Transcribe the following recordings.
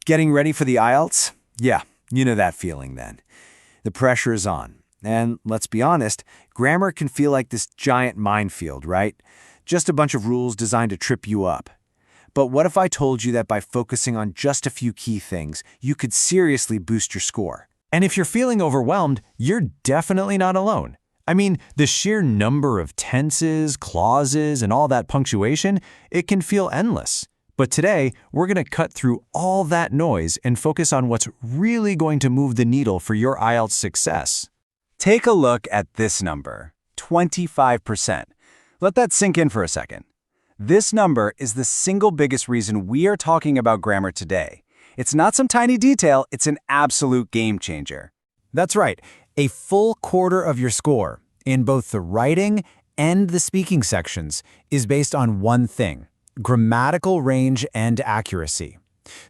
Getting ready for the IELTS? Yeah, you know that feeling then. The pressure is on. And let's be honest, grammar can feel like this giant minefield, right? Just a bunch of rules designed to trip you up. But what if I told you that by focusing on just a few key things, you could seriously boost your score? And if you're feeling overwhelmed, you're definitely not alone. I mean, the sheer number of tenses, clauses, and all that punctuation, it can feel endless. But today, we're going to cut through all that noise and focus on what's really going to move the needle for your IELTS success. Take a look at this number, 25%. Let that sink in for a second. This number is the single biggest reason we are talking about grammar today. It's not some tiny detail, it's an absolute game changer. That's right, a full quarter of your score in both the writing and the speaking sections is based on one thing: grammatical range and accuracy.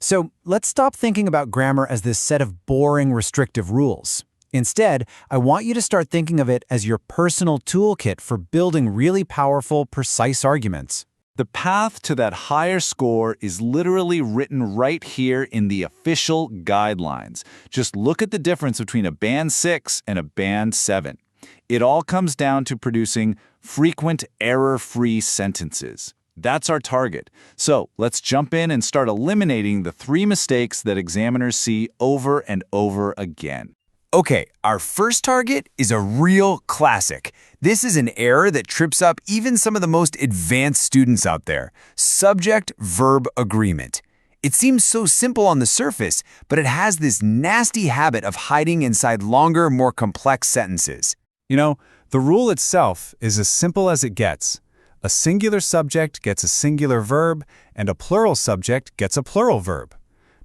So let's stop thinking about grammar as this set of boring, restrictive rules. Instead, I want you to start thinking of it as your personal toolkit for building really powerful, precise arguments. The path to that higher score is literally written right here in the official guidelines. Just look at the difference between a Band 6 and a Band 7. It all comes down to producing frequent, error-free sentences. That's our target. So let's jump in and start eliminating the 3 mistakes that examiners see over and over again. Okay, our first target is a real classic. This is an error that trips up even some of the most advanced students out there: subject-verb agreement. It seems so simple on the surface, but it has this nasty habit of hiding inside longer, more complex sentences. You know, the rule itself is as simple as it gets. A singular subject gets a singular verb, and a plural subject gets a plural verb.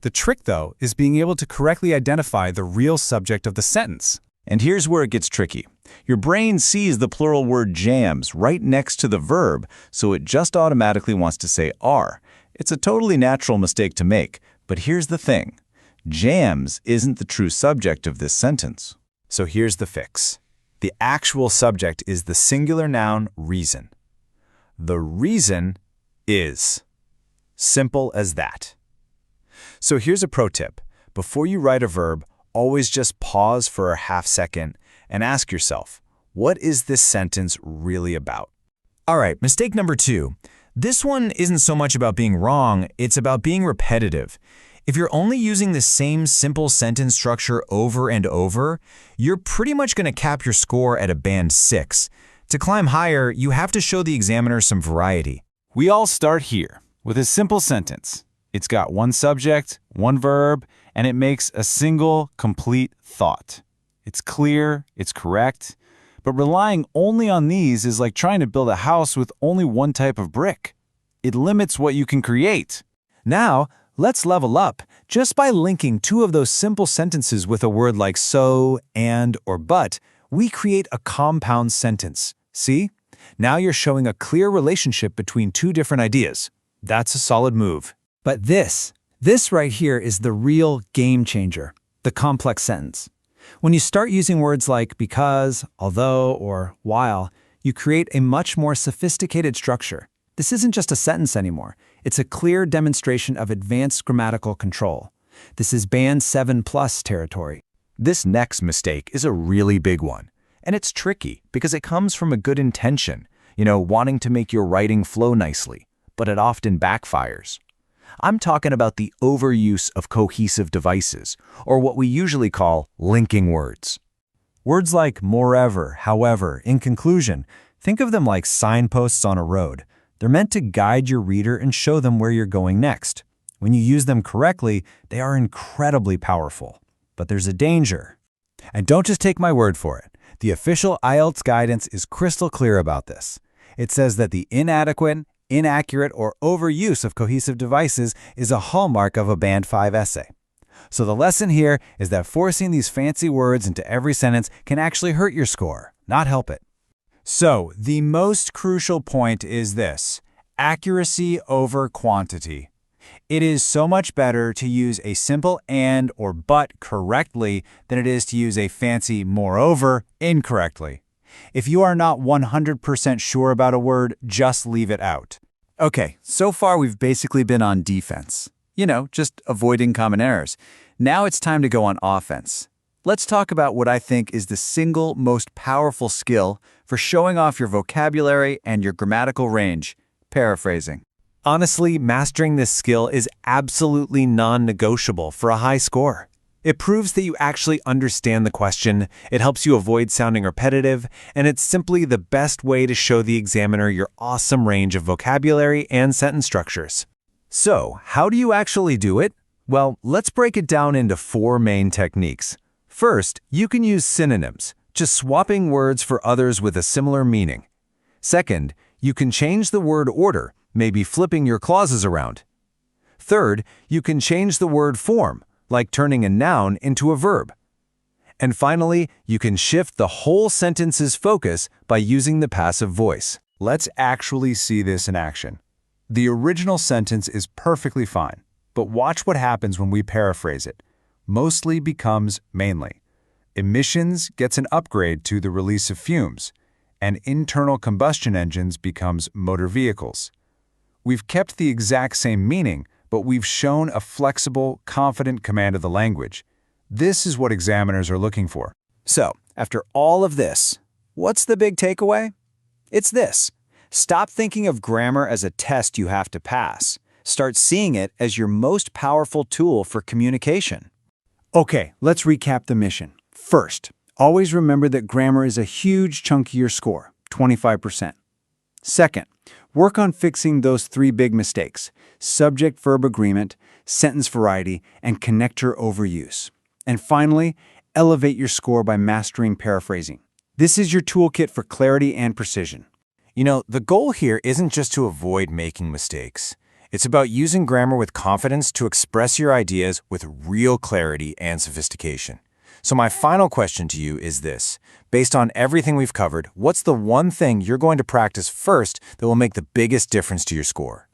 The trick, though, is being able to correctly identify the real subject of the sentence. And here's where it gets tricky. Your brain sees the plural word jams right next to the verb, so it just automatically wants to say are. It's a totally natural mistake to make, but here's the thing. Jams isn't the true subject of this sentence. So here's the fix. The actual subject is the singular noun reason. The reason is. Simple as that. So here's a pro tip. Before you write a verb, always just pause for a half second and ask yourself, what is this sentence really about? All right, mistake number 2. This one isn't so much about being wrong, it's about being repetitive. If you're only using the same simple sentence structure over and over, you're pretty much going to cap your score at a Band 6. To climb higher, you have to show the examiner some variety. We all start here with a simple sentence. It's got one subject, one verb, and it makes a single, complete thought. It's clear, it's correct, but relying only on these is like trying to build a house with only one type of brick. It limits what you can create. Now, let's level up just by linking 2 of those simple sentences with a word like so, and, or but. We create a compound sentence. See? Now you're showing a clear relationship between 2 different ideas. That's a solid move. But this right here is the real game changer, the complex sentence. When you start using words like because, although, or while, you create a much more sophisticated structure. This isn't just a sentence anymore. It's a clear demonstration of advanced grammatical control. This is Band 7+ territory. This next mistake is a really big one. And it's tricky because it comes from a good intention, wanting to make your writing flow nicely, but it often backfires. I'm talking about the overuse of cohesive devices, or what we usually call linking words. Words like moreover, however, in conclusion, think of them like signposts on a road. They're meant to guide your reader and show them where you're going next. When you use them correctly, they are incredibly powerful. But there's a danger. And don't just take my word for it. The official IELTS guidance is crystal clear about this. It says that the inadequate, inaccurate, or overuse of cohesive devices is a hallmark of a Band 5 essay. So the lesson here is that forcing these fancy words into every sentence can actually hurt your score, not help it. So the most crucial point is this: accuracy over quantity. It is so much better to use a simple and or but correctly than it is to use a fancy moreover incorrectly. If you are not 100% sure about a word, just leave it out. Okay, so far we've basically been on defense. just avoiding common errors. Now it's time to go on offense. Let's talk about what I think is the single most powerful skill for showing off your vocabulary and your grammatical range: paraphrasing. Honestly, mastering this skill is absolutely non-negotiable for a high score. It proves that you actually understand the question, it helps you avoid sounding repetitive, and it's simply the best way to show the examiner your awesome range of vocabulary and sentence structures. So, how do you actually do it? Well, let's break it down into 4 main techniques. First, you can use synonyms, just swapping words for others with a similar meaning. Second, you can change the word order, maybe flipping your clauses around. Third, you can change the word form, like turning a noun into a verb. And finally, you can shift the whole sentence's focus by using the passive voice. Let's actually see this in action. The original sentence is perfectly fine, but watch what happens when we paraphrase it. Mostly becomes mainly. Emissions gets an upgrade to the release of fumes, and internal combustion engines becomes motor vehicles. We've kept the exact same meaning, but we've shown a flexible, confident command of the language. This is what examiners are looking for. So, after all of this, what's the big takeaway? It's this. Stop thinking of grammar as a test you have to pass. Start seeing it as your most powerful tool for communication. Okay, let's recap the mission. First, always remember that grammar is a huge chunk of your score, 25%. Second, work on fixing those 3 big mistakes: subject-verb agreement, sentence variety, and connector overuse. And finally, elevate your score by mastering paraphrasing. This is your toolkit for clarity and precision. The goal here isn't just to avoid making mistakes. It's about using grammar with confidence to express your ideas with real clarity and sophistication. So my final question to you is this. Based on everything we've covered, what's the one thing you're going to practice first that will make the biggest difference to your score?